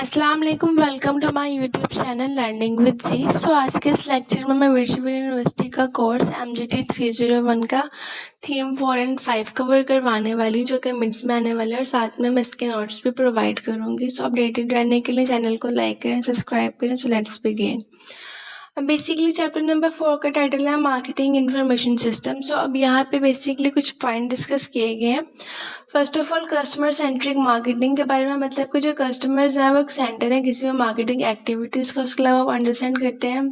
अस्सलाम वालेकुम, welcome to my YouTube channel learning with G. So आज के इस लेक्चर में मैं विर्चुअल यूनिवर्सिटी का कोर्स MGT 301 का थीम 4 एंड 5 कवर करवाने वाली, जो कि मिड्स में आने वाला है, और साथ में मैं इसके नोट्स भी प्रोवाइड करूँगी। सो अपडेटेड रहने के लिए चैनल को लाइक करें, सब्सक्राइब करें। So let's begin. अब बेसिकली चैप्टर नंबर 4 का टाइटल है मार्केटिंग इंफॉर्मेशन सिस्टम। सो अब यहाँ पे बेसिकली कुछ पॉइंट डिस्कस किए गए हैं। First of all customer centric marketing के बारे में, मतलब कि जो कस्टमर्स हैं वो एक सेंटर है किसी भी मार्केटिंग एक्टिविटीज़ का, उसके अलावा वो अंडरस्टैंड करते हैं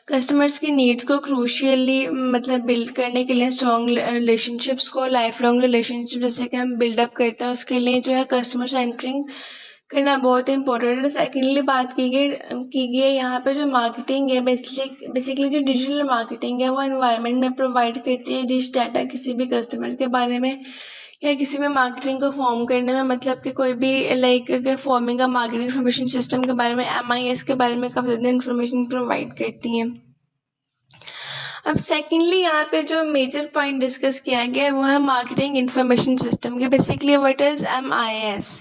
कस्टमर्स की नीड्स को क्रूशियली मतलब बिल्ड करने के लिए स्ट्रॉन्ग रिलेशनशिप्स को, लाइफ लॉन्ग रिलेशनशिप जैसे कि हम बिल्डअप करते हैं, उसके लिए जो है कस्टमर सेंटरिंग करना बहुत इंपॉर्टेंट है। सेकेंडली बात की गई है यहाँ पे जो मार्केटिंग है, बेसिकली जो डिजिटल मार्केटिंग है वो एनवायरनमेंट में प्रोवाइड करती है रिच डाटा किसी भी कस्टमर के बारे में या किसी भी मार्केटिंग को फॉर्म करने में, मतलब कि कोई भी लाइक फॉर्मिंग का मार्केटिंग इन्फॉर्मेशन सिस्टम के बारे में, MIS के बारे में काफ़ी ज़्यादा इन्फॉर्मेशन प्रोवाइड करती हैं। अब सेकेंडली यहाँ पे जो मेजर पॉइंट डिस्कस किया गया है वो है मार्केटिंग इन्फॉर्मेशन सिस्टम के। Basically what is MIS।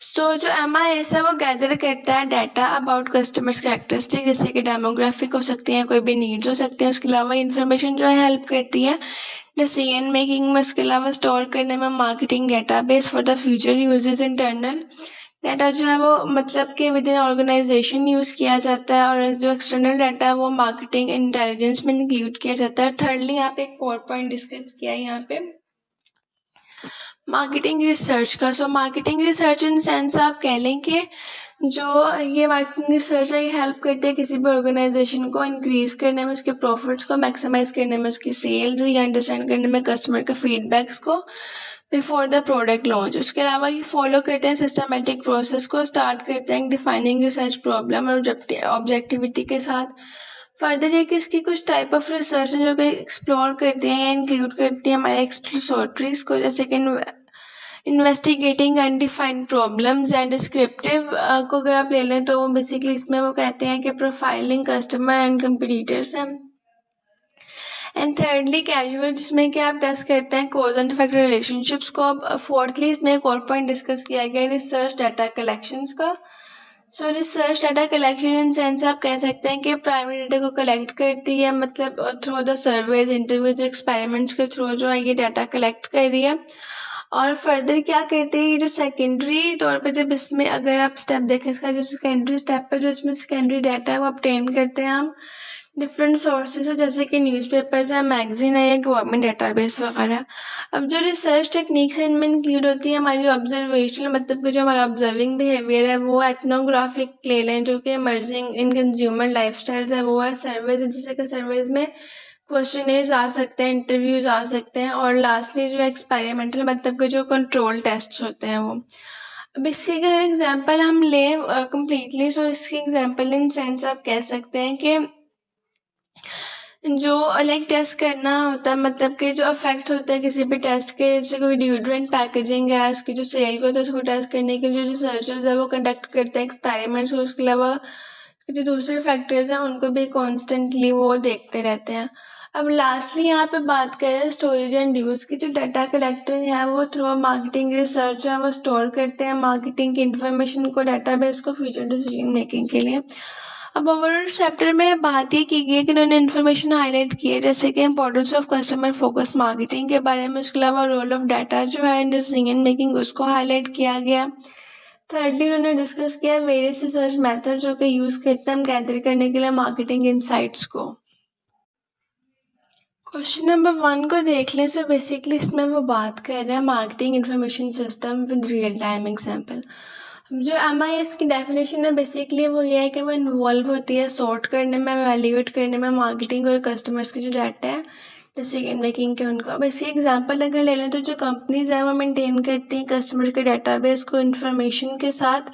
सो जो MIS है वो गैदर करता है डाटा अबाउट कस्टमर्स कैरेक्टरिस्टिक, जैसे कि डेमोग्राफिक हो सकती हैं, कोई भी नीड्स हो सकते हैं। उसके अलावा इन्फॉर्मेशन जो है हेल्प करती है डिसीजन मेकिंग में, उसके अलावा स्टोर करने में marketing database for the future uses. Internal data जो है वो मतलब कि विद इन ऑर्गेनाइजेशन यूज़ किया जाता है, और जो एक्सटर्नल डाटा है वो मार्केटिंग इंटेलिजेंस में इंक्लूड किया जाता है। थर्डली यहाँ पे एक और पॉइंट डिस्कस किया है यहाँ पे मार्केटिंग रिसर्च का। So marketing research in sense आप कह लें कि जो ये मार्केटिंग रिसर्च है ये हेल्प करती है किसी भी ऑर्गेनाइजेशन को इंक्रीज करने में, उसके प्रॉफिट्स को मैक्सिमाइज करने में, उसकी सेल्स या अंडरस्टैंड करने में कस्टमर के फीडबैक्स को बिफोर द प्रोडक्ट लॉन्च। उसके अलावा ये फॉलो करते हैं सिस्टमेटिक प्रोसेस को, स्टार्ट करते हैं डिफाइनिंग रिसर्च प्रॉब्लम और ऑब्जेक्टिविटी के साथ। फर्दर ये कि इसकी कुछ टाइप ऑफ रिसर्च है जो कि एक्सप्लोर करती हैं या इंक्लूड करती हैं हमारे एक्सप्लोरेटरीज को, जैसे कि investigating undefined problems and descriptive को अगर आप ले लें तो बेसिकली इसमें वो कहते हैं कि प्रोफाइलिंग कस्टमर एंड कंपटीटर्स हैं। एंड थर्डली कैजुअल, जिसमें कि आप टेस्ट करते हैं कॉज एंड इफेक्ट रिलेशनशिप्स को। अब फोर्थली इसमें एक और पॉइंट डिस्कस किया गया है रिसर्च डाटा कलेक्शंस का। सो research data collection in sense आप कह सकते हैं कि प्राइमरी डाटा को कलेक्ट करती है, मतलब through the surveys, interviews, experiments के थ्रू जो है ये डाटा कलेक्ट कर रही है। और फर्दर क्या करते हैं ये जो सेकेंडरी तौर पे, जब इसमें अगर आप स्टेप देखें इसका, जो सेकेंडरी स्टेप पे जो इसमें सेकेंडरी डाटा है वो ऑब्टेन करते हैं हम डिफरेंट सोर्सेज है, जैसे कि न्यूज़पेपर्स है, मैगजीन है या गवर्नमेंट डेटाबेस वगैरह। अब जो रिसर्च टेक्निक्स है इनमें इंक्लूड होती है हमारी ऑब्जर्वेशनल, मतलब कि जो हमारा ऑब्जर्विंग बिहेवियर है वो, एथनोग्राफिक ले लें जो कि इमर्जिंग इन कंज्यूमर लाइफस्टाइल्स है वो है, सर्वेज जैसे कि सर्वेज में क्वेश्चनेर्स आ सकते हैं, इंटरव्यूज आ सकते हैं, और लास्टली जो एक्सपेरिमेंटल मतलब कि जो कंट्रोल टेस्ट होते हैं वो। अब इसकी अगर एग्जांपल हम लें कंप्लीटली, सो इसकी एग्जांपल इन सेंस आप कह सकते हैं कि जो लाइक टेस्ट करना होता है, मतलब कि जो अफेक्ट होता है किसी भी टेस्ट के, जैसे कोई डिओड्रेंट पैकेजिंग है उसकी जो सेल को होता है उसको टेस्ट करने के लिए जो रिसर्चर्स है वो कंडक्ट करते हैं एक्सपेरिमेंट्स, और उसके अलावा जो दूसरे फैक्टर्स हैं उनको भी कॉन्स्टेंटली वो देखते रहते हैं। अब लास्टली यहाँ पे बात करें स्टोरेज एंड यूज़ की, जो डाटा कलेक्टर है वो थ्रू मार्केटिंग रिसर्च है वो स्टोर करते हैं मार्केटिंग की इन्फॉर्मेशन को, डाटाबेस को फ्यूचर डिसीजन मेकिंग के लिए। अब ओवरऑल चैप्टर में बात ये की गई है कि उन्होंने इन्फॉर्मेशन हाईलाइट की है, जैसे कि importance of customer focus marketing के बारे में, उसके अलावा रोल ऑफ डाटा जो है इन डिसीजन मेकिंग उसको हाईलाइट किया गया। थर्डली उन्होंने डिस्कस किया वेरियस रिसर्च मेथड जो कि यूज़ करते हैं हम गैदर करने के लिए मार्केटिंग इनसाइट्स को। क्वेश्चन नंबर 1 को देख लें। सो बेसिकली इसमें वो बात कर रहे हैं marketing information system with real time example. जो MIS की डेफिनेशन है बेसिकली वो ये है कि वो इन्वॉल्व होती है सॉर्ट करने में, वैल्यूएट करने में मार्केटिंग और कस्टमर्स की जो डाटा है डिसीजन मेकिंग के उनको। अब इसकी एग्जांपल अगर ले लें तो जो कंपनीज हैं वो मेंटेन करती हैं कस्टमर के डाटाबेस को इन्फॉर्मेशन के साथ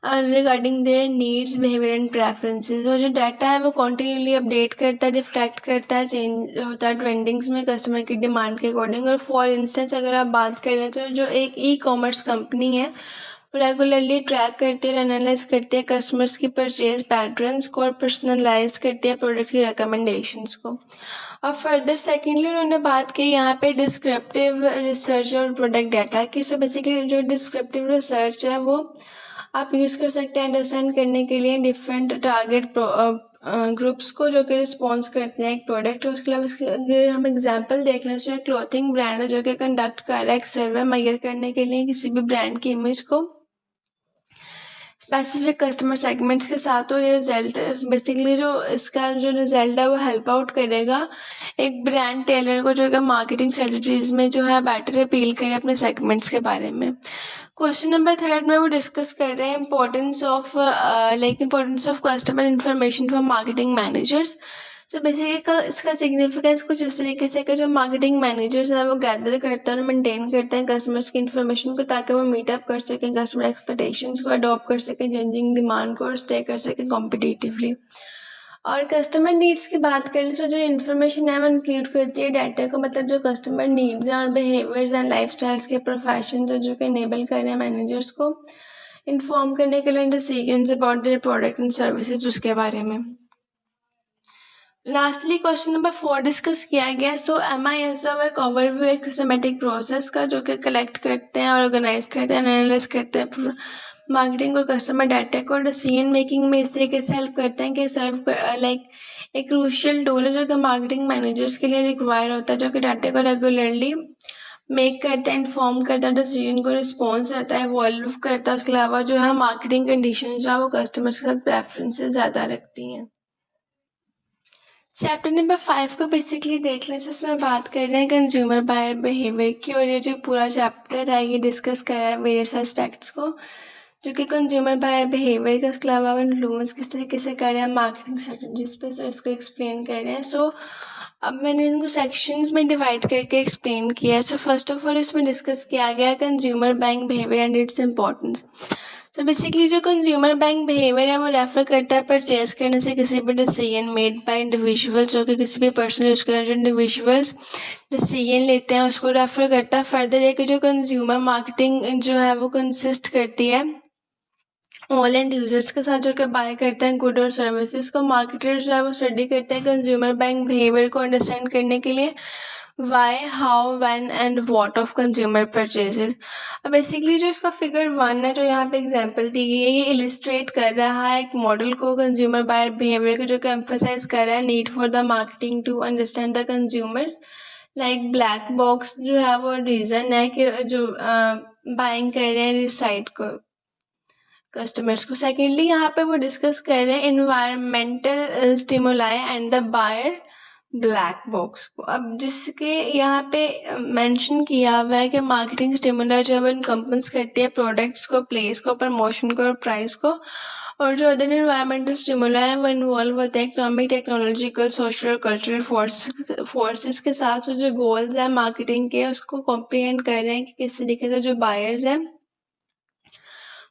regarding their needs, behaviour and preferences, और जो डाटा है वो कॉन्टीन्यूसली अपडेट करता है, रिफ्लेक्ट करता है, चेंज होता है ट्रेंडिंग्स में कस्टमर की डिमांड के अकॉर्डिंग। और फॉर इंस्टेंस अगर आप बात कर लें तो जो एक ई-कॉमर्स कंपनी है रेगुलरली ट्रैक करती है और एनालाइज करती है कस्टमर्स की परचेज पैटर्न्स को और पर्सनलाइज करती है प्रोडक्ट की रिकमेंडेशंस को। और फर्दर सेकेंडली उन्होंने बात की यहाँ पे डिस्क्रिप्टिव रिसर्च और प्रोडक्ट डाटा की। सो बेसिकली जो डिस्क्रिप्टिव रिसर्च है वो आप यूज़ कर सकते हैं अंडरस्टैंड करने के लिए डिफरेंट टारगेट ग्रुप्स को जो कि रिस्पॉन्स करते हैं एक प्रोडक्ट। उसके अलावा अगर हम एग्जांपल देख लें तो क्लॉथिंग ब्रांड है जो कि कंडक्ट कर रहा है एक सर्वे मेजर करने के लिए किसी भी ब्रांड की इमेज को स्पेसिफिक कस्टमर सेगमेंट्स के साथ। तो ये रिजल्ट बेसिकली जो इसका जो रिजल्ट है वो हेल्प आउट करेगा एक ब्रांड टेलर को जो कि मार्केटिंग स्ट्रेटजीज में जो है बेटर अपील करे अपने सेगमेंट्स के बारे में। क्वेश्चन नंबर 3 में वो डिस्कस कर रहे हैं importance of customer information for marketing managers. तो बेसिकली इसका सिग्निफिकेंस कुछ इस तरीके से कि जो मार्केटिंग मैनेजर्स हैं वो गैदर करते हैं और मेंटेन करते हैं कस्टमर्स की इन्फॉर्मेशन को ताकि वो मीटअप कर सकें कस्टमर एक्सपेक्टेशंस को अडॉप्ट कर सकें चेंजिंग डिमांड को और स्टे कर सकें कॉम्पिटिटिवली। और कस्टमर नीड्स की बात करें तो जो इन्फॉर्मेशन है वो इंक्लूड करती है डाटा को, मतलब जो कस्टमर नीड्स हैं और बिहेवियर्स एंड लाइफस्टाइल्स के प्रोफेशन जो कि इनेबल कर रहे हैं मैनेजर्स को इन्फॉर्म करने के लिए decisions about their product and services उसके बारे में। लास्टली क्वेश्चन नंबर 4 डिस्कस किया गया। सो MIS एक ओवरव्यू एक सिस्टमेटिक प्रोसेस का जो कि कलेक्ट करते हैं ऑर्गेनाइज करते हैं एनालाइज करते हैं मार्केटिंग और कस्टमर डाटा को डिसीजन मेकिंग में इस तरीके से हेल्प करते हैं कि सर्व एक क्रूशियल टूल है जो कि मार्केटिंग मैनेजर्स के लिए रिक्वायर होता है जो कि डाटा को रेगुलरली मेक करता है इन्फॉर्म करता है डिसीजन को रिस्पॉन्स रहता है इवॉल्व करता है। उसके अलावा जो है मार्केटिंग कंडीशन जो है वो कस्टमर्स के साथ प्रेफरेंसेस ज़्यादा रखती हैं। चैप्टर नंबर 5 को बेसिकली देख लें तो उसमें बात कर रहे हैं कंज्यूमर बायर बिहेवियर की और ये जो पूरा चैप्टर है ये डिस्कस कर रहा है वेरियस एस्पेक्ट्स को जो कि कंज्यूमर बायर बिहेवियर का। उसके अलावा इन्फ्लुएंस किस तरीके से कर रहे हैं मार्केटिंग स्ट्रेटजीज पे, सो इसको एक्सप्लेन कर रहे हैं। सो अब मैंने इनको सेक्शंस में डिवाइड करके एक्सप्लेन किया है। सो फर्स्ट ऑफ ऑल इसमें डिस्कस किया गया consumer buying behaviour and its importance. तो बेसिकली जो कंज्यूमर बाइंग बिहेवियर है वो रेफर करता है परचेज करने से किसी भी डिसीजन मेड बाय इंडिविजुअल्स जो कि किसी भी पर्सन यूज कर जो इंडिविजुअल्स डिसीजन लेते हैं उसको रेफर करता है। फर्दर है कि जो कंज्यूमर मार्केटिंग जो है वो कंसिस्ट करती है ऑल एंड यूजर्स के साथ जो कि बाय करते हैं गुड और सर्विसेज को। मार्केटर्स जो है वो स्टडी करते हैं कंज्यूमर बाइंग बिहेवियर को अंडरस्टैंड करने के लिए why how when and what of consumer purchases. अब बेसिकली जो इसका फिगर 1 है जो यहाँ पे एग्जांपल दी गई है ये इलिस्ट्रेट कर रहा है एक मॉडल को कंज्यूमर बायर बिहेवियर को जो कि एम्फसाइज कर रहा है need for the marketing to understand the consumers like black box जो है वो रीज़न है कि जो बाइंग कर रहे हैं इस साइट को कस्टमर्स को। सेकेंडली यहाँ पे वो डिस्कस कर रहे हैं environmental stimuli and the buyer black box को। अब जिसके यहाँ पे मेंशन किया हुआ है कि मार्केटिंग स्टिमुलाई जो है इनकम्पेंस करती है प्रोडक्ट्स को, प्लेस को, प्रमोशन को और प्राइस को, और जो अदर इन्वायरमेंटल स्टिमुलाई है वो इन्वॉल्व होते हैं economic, technological, social, cultural forces के साथ। जो गोल्स हैं मार्केटिंग के उसको कॉम्प्रीहेंड कर रहे हैं कि किस तरीके से जो बायर्स हैं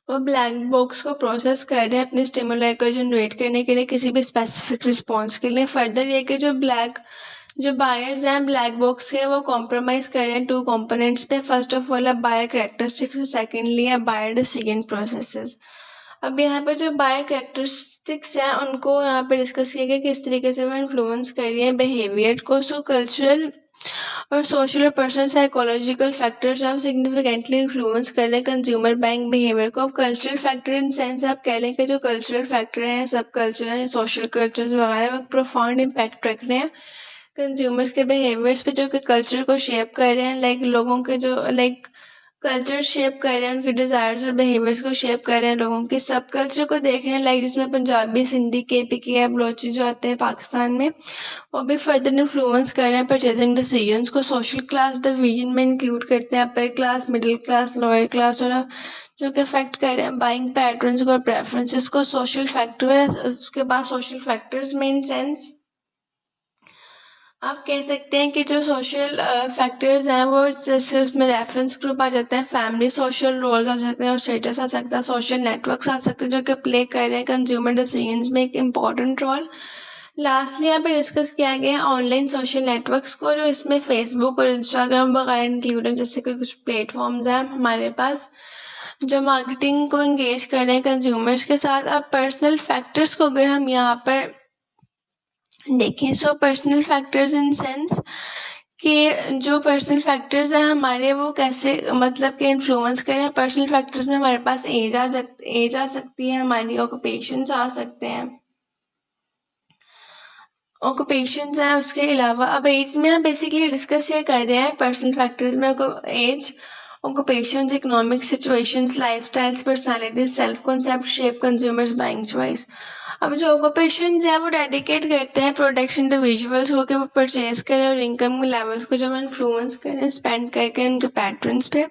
वो ब्लैक बॉक्स को प्रोसेस कर रहे हैं अपने स्टिमुलाई को जनरेट करने के लिए किसी भी स्पेसिफिक रिस्पॉन्स के लिए। फर्दर ये कि जो बायर्स हैं ब्लैक बॉक्स के वो कॉम्प्रोमाइज़ कर रहे हैं 2 कंपोनेंट्स पे। फर्स्ट ऑफ ऑल है बायर कैरेक्टरिस्टिक्स और सेकेंडली है बायर डिसीजन प्रोसेसेस। अब यहाँ पे जो बायर कैरेक्टरिस्टिक्स हैं उनको यहाँ पे डिस्कस किया गया किस तरीके से वो इन्फ्लुएंस कर रही है बिहेवियर को। सो कल्चरल और सोशल और पर्सनल साइकोलॉजिकल फैक्टर्स हैं सिग्निफिकेंटली इन्फ्लुएंस कर रहे हैं कंज्यूमर बाइंग बिहेवियर को। अब कल्चरल फैक्टर इन सेंस आप कह लें कि जो कल्चरल फैक्टर हैं सब कल्चर हैं सोशल कल्चर्स वगैरह में प्रोफाउंड इम्पैक्ट रख रहे हैं कंज्यूमर्स के बिहेवियर्स पे जो कि कल्चर को शेप कर रहे हैं। लोगों के जो कल्चर शेप कर रहे हैं उनके डिज़ायर्स और बिहेवियर्स को शेप कर रहे हैं लोगों के सब कल्चर को देख रहे हैं जिसमें पंजाबी, सिंधी, KPK या बलोची जो आते हैं पाकिस्तान में वो भी फर्दर इन्फ्लुएंस कर रहे हैं परचेजिंग डिसीजंस को। सोशल क्लास डिवीजन में इंक्लूड करते हैं upper class, middle class, lower class और जो कि अफेक्ट कर रहे हैं बाइंग पैटर्न्स को और प्रेफरेंसेस को। सोशल फैक्टर उसके बाद सोशल फैक्टर्स में इन सेंस आप कह सकते हैं कि जो सोशल फैक्टर्स हैं वो जैसे उसमें रेफरेंस ग्रुप आ जाते हैं, फैमिली, सोशल रोल्स आ जाते हैं और स्टेटस आ सकता है, सोशल नेटवर्क्स आ सकते हैं जो कि प्ले कर रहे हैं कंज्यूमर डिसीजंस में एक इम्पॉर्टेंट रोल। लास्टली यहाँ पे डिस्कस किया गया है ऑनलाइन सोशल नेटवर्क्स को जो इसमें फेसबुक और इंस्टाग्राम वगैरह इंक्लूड है जैसे कि कुछ प्लेटफॉर्म्स हैं हमारे पास जो मार्केटिंग को इंगेज कर रहे हैं कंज्यूमर्स के साथ। अब पर्सनल फैक्टर्स को अगर हम यहाँ पर देखें so personal factors in sense कि जो पर्सनल फैक्टर्स हैं हमारे वो कैसे मतलब कि इन्फ्लुएंस करें। पर्सनल फैक्टर्स में हमारे पास एज आ सकती है, हमारी ऑक्यूपेशंस आ सकते हैं, ऑक्यूपेशंस हैं। उसके अलावा अब एज में हम बेसिकली डिस्कस ये कर रहे हैं पर्सनल फैक्टर्स में age, occupations, economic situations, lifestyles, personalities, self concept, shape consumers buying choice. अब जो ऑक्यूपेशंस हैं वो डेडिकेट करते हैं प्रोडक्ट्स इंडिविजुअल्स हो के वो परचेज करें और इनकम लेवल्स को जो हम इन्फ्लुएंस करें स्पेंड करके उनके पैटर्न्स पे।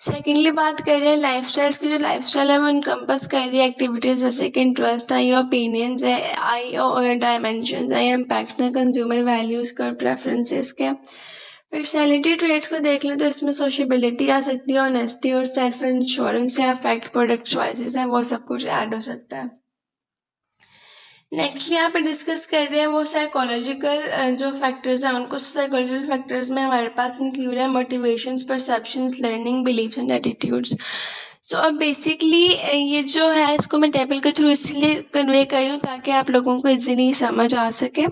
सेकेंडली बात कर रहे हैं लाइफस्टाइल्स की। जो लाइफस्टाइल है वो इनकम्पस कर रही है एक्टिविटीज़ जैसे कि इंटरेस्ट है या ओपिनियंस है, आई और डायमेंशंस है, इम्पैक्ट है कंज्यूमर वैल्यूज़ का, प्रेफरेंसेस के। पर्सनैलिटी ट्रेड्स को देख लें तो इसमें सोशेबिलिटी आ सकती है, ऑनेस्टी और सेल्फ इंश्योरेंस या फैक्ट प्रोडक्ट चॉइसेस हैं, वो सब कुछ ऐड हो सकता है। नेक्स्ट यहाँ पे डिस्कस कर रहे हैं वो साइकोलॉजिकल जो फैक्टर्स हैं उनको। साइकोलॉजिकल फैक्टर्स में हमारे पास इंक्लूड है motivations, perceptions, learning, beliefs and attitudes. So अब बेसिकली ये जो है इसको मैं टेबल के थ्रू इसलिए कन्वे कर रही हूँ ताकि आप लोगों को इजीली समझ आ सके।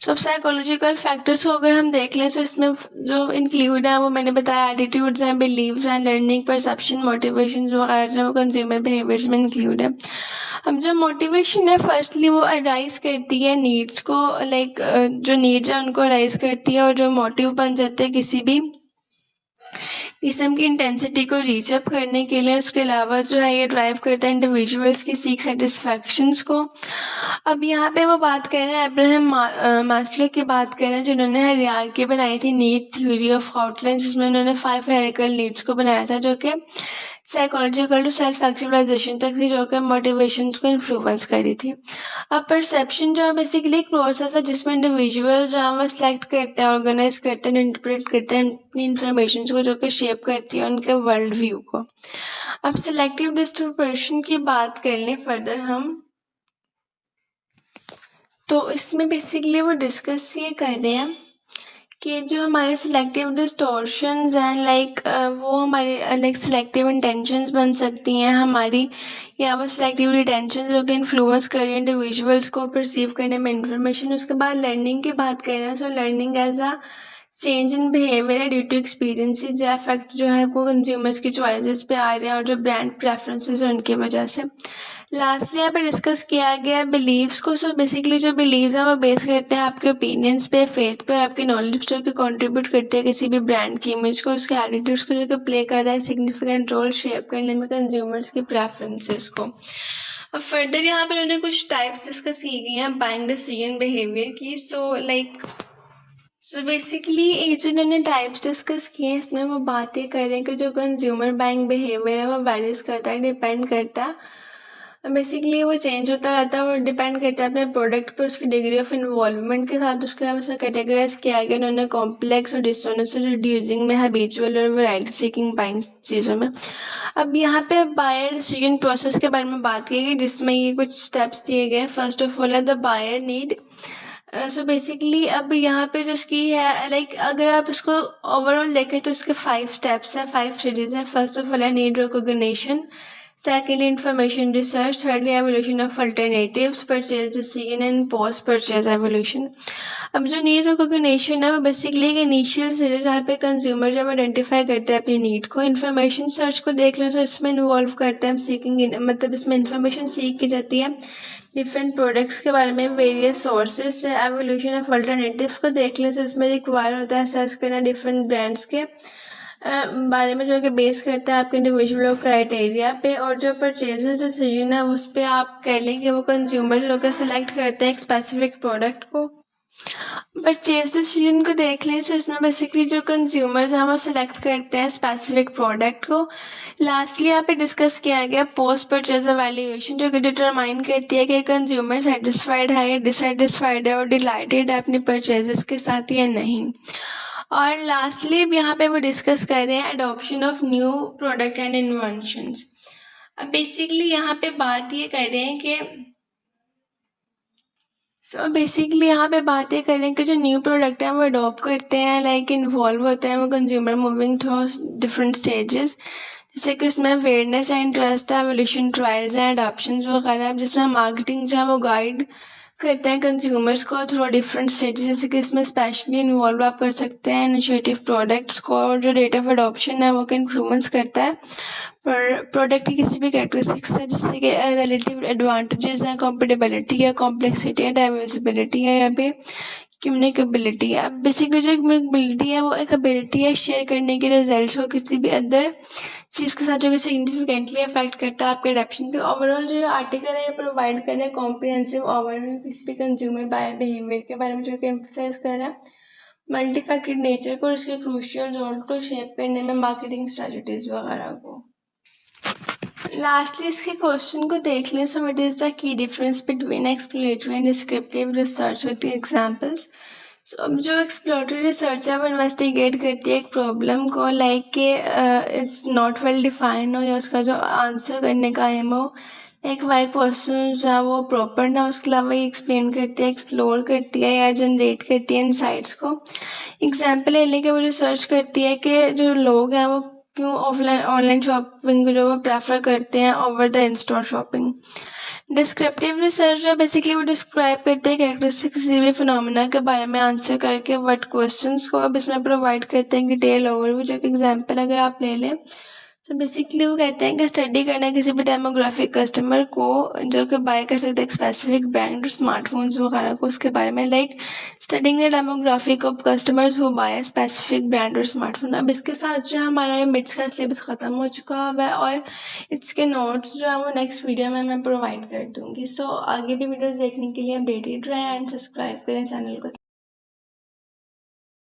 सो अब साइकोलॉजिकल फैक्टर्स को अगर हम देख लें तो इसमें जो इंक्लूड है वो मैंने बताया एटीट्यूड्स हैं, बिलीव्स हैं, लर्निंग, परसेप्शन, मोटिवेशन वगैरह जो कंज्यूमर बिहेवियर्स में इंक्लूड है। अब जो मोटिवेशन है फर्स्टली वो अराइज करती है नीड्स को, लाइक जो नीड्स है उनको अराइज करती है और जो मोटिव बन जाते हैं किसी भी किस्म की इंटेंसिटी को रीच अप करने के लिए। उसके अलावा जो है ये ड्राइव करता है इंडिविजुअल्स की सीक सेटिस्फैक्शंस को। अब यहाँ पे वो बात कर रहे हैं अब्राहम मास्लो की बात कर रहे हैं जिन्होंने हायरार्की बनाई थी नीड थ्योरी ऑफ आउटलाइन, जिसमें उन्होंने 5 हायरार्किकल नीड्स को बनाया था जो कि साइकोलॉजिकल टू सेल्फ एक्चुअलाइजेशन तक थी, जो कि मोटिवेशन को इन्फ्लुएंस करी थी। अब परसेप्शन जो है बेसिकली एक प्रोसेस है जिसमें इंडिविजुअल जो है वो सिलेक्ट करते हैं, ऑर्गेनाइज करते हैं, इंटरप्रेट करते हैं अपनी इन्फॉर्मेशन को जो कि शेप करती है उनके वर्ल्ड व्यू को। अब सिलेक्टिव डिस्ट्रीब्यूशन की बात कर लें फर्दर हम, तो इसमें बेसिकली वो डिस्कस ये कर रहे हैं कि जो हमारे सिलेक्टिव डिस्टॉर्शंस हैं लाइक वो हमारे लाइक सिलेक्टिव इंटेंशंस बन सकती हैं हमारी, या वो सिलेक्टिव रिटेंशन जो कि इन्फ्लुएंस कर रही है इंडिविजुअल्स को परसीव करने में इंफॉर्मेशन। उसके बाद लर्निंग की बात कर रहे हैं। So learning as a change in behaviour है ड्यू टू एक्सपीरियंसेस या इफेक्ट जो है वो कंज्यूमर्स की चॉइसेस पे आ रहे हैं और जो ब्रांड प्रेफरेंसेस हैं उनकी वजह से। लास्टली यहाँ पे डिस्कस किया गया बिलीव्स को। सो बेसिकली जो बिलीव्स हैं वो बेस करते हैं आपके ओपिनियंस पे, फेथ पे और आपकी नॉलेज जो कि कंट्रीब्यूट करते हैं किसी भी ब्रांड की इमेज को, उसके एटीट्यूड्स को जो कि प्ले कर रहा है सिग्निफिकेंट रोल शेप करने में कंज्यूमर्स की प्रेफरेंसेस को। अब फर्दर यहाँ पे उन्होंने कुछ टाइप्स डिस्कस की गई हैं बाइंग डिसीजन बिहेवियर की। सो बेसिकली ये जो इन्होंने टाइप्स डिस्कस किए हैं इसमें वो बातें कर रहे हैं कि जो कंज्यूमर बाइंग बिहेवियर है वो वेरीज करता है, डिपेंड करता है। बेसिकली वो चेंज होता रहता है और डिपेंड करता है अपने प्रोडक्ट पर, उसकी डिग्री ऑफ इन्वॉल्वमेंट के साथ। उसके अलावा उसमें कैटेगराइज किया गया उन्होंने कॉम्प्लेक्स और डिसोनेंस रिड्यूसिंग में, हैबिचुअल और वैरायटी सीकिंग बाइंग चीज़ों में। अब यहाँ पे बायर डिसीजन प्रोसेस के बारे में बात की गई जिसमें ये कुछ स्टेप्स दिए गए। फर्स्ट ऑफ ऑल है the buyer need. So basically अब यहाँ पे जो इसकी है लाइक अगर आप इसको ओवरऑल देखें तो इसके 5 स्टेप्स हैं, 5 स्टेजेस हैं। फर्स्ट ऑफ ऑल है need recognition, secondly information research, thirdly evolution of alternatives, purchase decision and post purchase evolution. अब जो नीड रिकॉग्निशन है वो बेसिकली एक इनिशियल स्टेज जहाँ पे कंज्यूमर जब आइडेंटिफाई करते हैं अपनी नीड को। इन्फॉर्मेशन सर्च को देख लें तो इसमें इन्वॉल्व करते हैं सीकिंग, मतलब इसमें इन्फॉर्मेशन सीख की जाती है डिफरेंट प्रोडक्ट्स के बारे में वेरियस सोर्सेज से। एवोल्यूशन ऑफ अल्टरनेटिव्स को देख लें तो इसमें रिक्वायर होता है असेस करना डिफरेंट ब्रांड्स के बारे में जो कि बेस करता है आपके इंडिविजुअल क्राइटेरिया पे। और जो परचेजेस डिसीजन है उस पर आप कह लें कि वो कंज्यूमर लोग सिलेक्ट करते हैं एक स्पेसिफिक प्रोडक्ट को। परचेज डिसीजन को देख लें तो इसमें बेसिकली जो कंज्यूमर्स हैं वो सिलेक्ट करते हैं स्पेसिफिक प्रोडक्ट को। लास्टली यहाँ पे डिस्कस किया गया पोस्ट परचेज एवैल्यूएशन जो कि डिटरमाइन करती है कि कंज्यूमर सेटिस्फाइड है या डिससेटिस्फाइड है और डिलाइटेड है अपनी परचेजेस के साथ या नहीं। और लास्टली यहाँ पे वो डिस्कस कर रहे हैं adoption of new product and inventions. अब बेसिकली यहाँ पे बात ये कर रहे हैं कि बेसिकली यहाँ पे बातें करें कि जो न्यू प्रोडक्ट है वो अडॉप्ट करते हैं लाइक इन्वॉल्व होते हैं वो consumer moving through different stages, जैसे कि उसमें अवेयरनेस है, इंटरेस्ट है, एवोल्यूशन, ट्रायल्स हैं, अडॉप्शन वगैरह, जिसमें मार्केटिंग जो है वो गाइड करते हैं कंज्यूमर्स को थ्रू डिफरेंट स्टेजेस, जैसे कि इसमें स्पेशली इन्वॉल्व आप कर सकते हैं इनिशिएटिव प्रोडक्ट्स को, और जो रेट ऑफ अडॉप्शन है वो के इम्प्रूवमेंट्स करता है पर प्रोडक्ट की किसी भी कैरेक्टरिस्टिक्स है, जिससे कि रिलेटिव एडवांटेजेस हैं, कॉम्पेटेबिलिटी है, कॉम्प्लेक्सिटी है, डाइवर्सिबिलिटी है, यहाँ पे कम्युनिकेबिलिटी है। बेसिकली जो कम्युनिकेबिलिटी है वो एक एबिलिटी है शेयर करने के रिजल्ट्स को किसी भी अदर चीज़ के साथ, जो कि सिग्निफिकेंटली अफेक्ट करता है आपके एडेप्शन पे। ओवरऑल जो आर्टिकल है ये प्रोवाइड कर रहा है कॉम्प्रिहेंसिव ओवरव्यू किसी भी कंज्यूमर बायर बिहेवियर के बारे में, जो कि एम्फसाइज कर रहा है मल्टीफैक्टेड नेचर को और इसके क्रूशियल रोल को शेप करने में मार्केटिंग स्ट्रेटजीज वगैरह को। लास्टली इसके क्वेश्चन को देख लें। So what is the key difference between exploratory and descriptive research with examples. So अब जो एक्सप्लोरेटरी रिसर्च है वो इन्वेस्टिगेट करती है एक प्रॉब्लम को, लाइक के इट्स नॉट वेल डिफाइंड हो या उसका जो आंसर करने का एम हो एक वाई क्वेश्चन जो है वो प्रॉपर ना, उसके अलावा ये एक्सप्लेन करती है, एक्सप्लोर करती है या जनरेट करती है इनसाइट्स को। एग्जाम्पल ले लेके वो रिसर्च करती है कि जो लोग हैं वो क्यों ऑफलाइन ऑनलाइन शॉपिंग जो वो प्रेफर करते हैं over the in store shopping. Descriptive research जो बेसिकली वो डिस्क्राइब करते हैं कैरेक्टरिस्टिक किसी भी फिनोमिना के बारे में आंसर करके व्हाट क्वेश्चंस को अब इसमें प्रोवाइड करते हैं डिटेल ओवरव्यू। जो कि एग्जांपल अगर आप ले लें तो बेसिकली वो कहते हैं कि स्टडी करना किसी भी डेमोग्राफिक कस्टमर को जो कि बाय कर सकते हैं स्पेसिफिक ब्रांड और स्मार्टफोन्स वगैरह को, उसके बारे में like studying the demographic of customers who by specific brand और स्मार्टफोन। अब इसके साथ जो हमारा ये मिड्स का सिलेबस ख़त्म हो चुका हुआ है और इसके नोट्स जो है वो नेक्स्ट वीडियो में मैं प्रोवाइड कर दूँगी। सो आगे भी वीडियोज़ देखने के लिए अपडेटेड रहें एंड सब्सक्राइब करें चैनल को।